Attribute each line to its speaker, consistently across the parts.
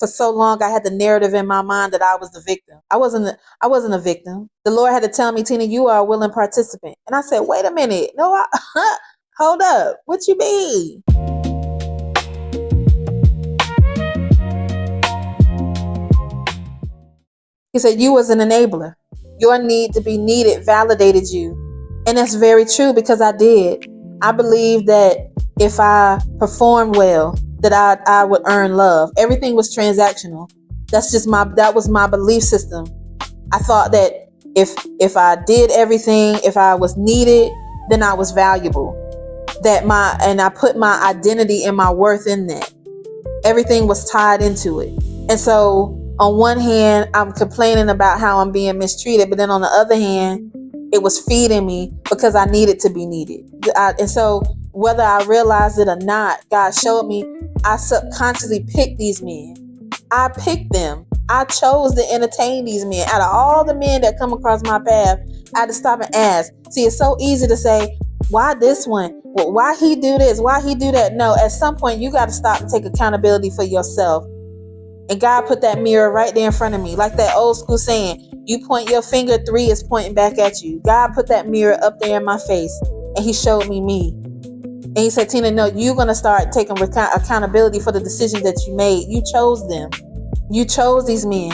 Speaker 1: for so long I had the narrative in my mind that I was the victim. I wasn't a victim. The Lord had to tell me, Tina, you are a willing participant. And I said, wait a minute. No, hold up. What you mean? He said, you was an enabler. Your need to be needed validated you. And that's very true because I did. I believed that if I performed well, that I would earn love. Everything was transactional. That was my belief system. I thought that if I did everything, if I was needed, then I was valuable. And I put my identity and my worth in that. Everything was tied into it. And so on one hand, I'm complaining about how I'm being mistreated, but then on the other hand, it was feeding me because I needed to be needed. And so whether I realized it or not, God showed me I subconsciously picked these men. I picked them. I chose to entertain these men. Out of all the men that come across my path, I had to stop and ask. See, it's so easy to say, why this one? Well, why he do this? Why he do that? No, at some point you got to stop and take accountability for yourself. And God put that mirror right there in front of me. Like that old school saying, you point your finger, 3 is pointing back at you. God put that mirror up there in my face and he showed me. And he said, Tina, no, you're going to start taking accountability for the decisions that you made. You chose them. You chose these men.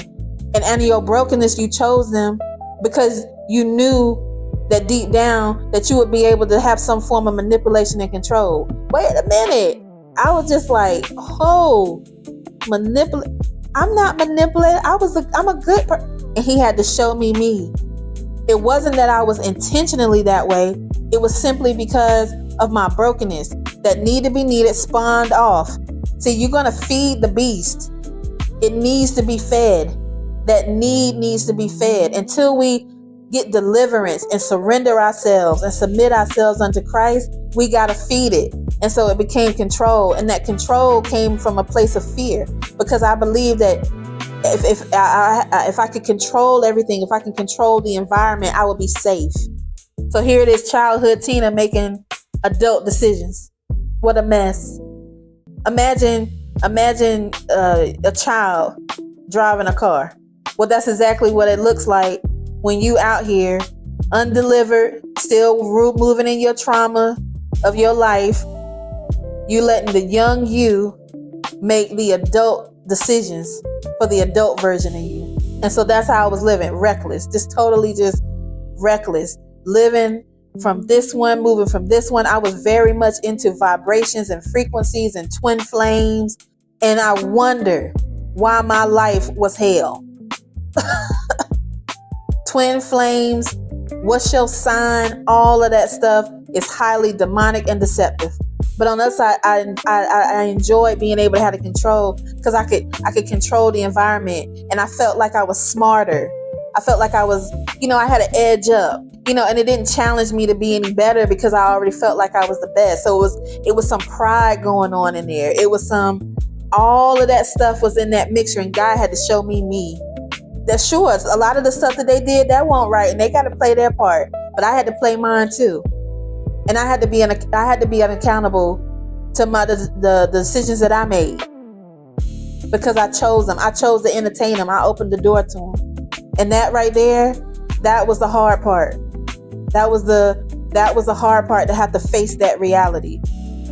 Speaker 1: And in your brokenness, you chose them because you knew that deep down that you would be able to have some form of manipulation and control. Wait a minute. I was just like, manipulate. I'm not manipulated. I'm a good person. And he had to show me. It wasn't that I was intentionally that way. It was simply because of my brokenness that need to be needed spawned off. See, you're going to feed the beast. It needs to be fed. That need needs to be fed. Until we get deliverance and surrender ourselves and submit ourselves unto Christ, we got to feed it. And so it became control. And that control came from a place of fear, because I believe that if I could control everything, if I can control the environment, I would be safe. So here it is, childhood Tina making adult decisions. What a mess. Imagine a child driving a car. Well, that's exactly what it looks like when you out here undelivered, still moving in your trauma of your life. You letting the young you make the adult decisions for the adult version of you. And so that's how I was living, reckless, just totally just reckless, living from this one, moving from this one. I was very much into vibrations and frequencies and twin flames. And I wonder why my life was hell. Twin flames, what's your sign? All of that stuff is highly demonic and deceptive. But on the other side, I enjoyed being able to have the control, because I could control the environment, and I felt like I was smarter. I felt like I was, I had an edge up, and it didn't challenge me to be any better because I already felt like I was the best. So it was some pride going on in there. It was all of that stuff was in that mixture, and God had to show me. That's sure, a lot of the stuff that they did, that wasn't right, and they got to play their part, but I had to play mine too. And I had to be accountable to the decisions that I made, because I chose them. I chose to entertain them. I opened the door to them, and that right there, that was the hard part. That was the hard part, to have to face that reality.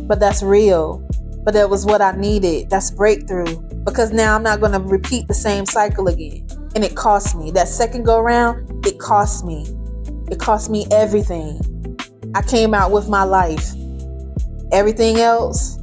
Speaker 1: But that's real. But that was what I needed. That's breakthrough, because now I'm not going to repeat the same cycle again. And it cost me. That second go around, it cost me. It cost me everything. I came out with my life. Everything else,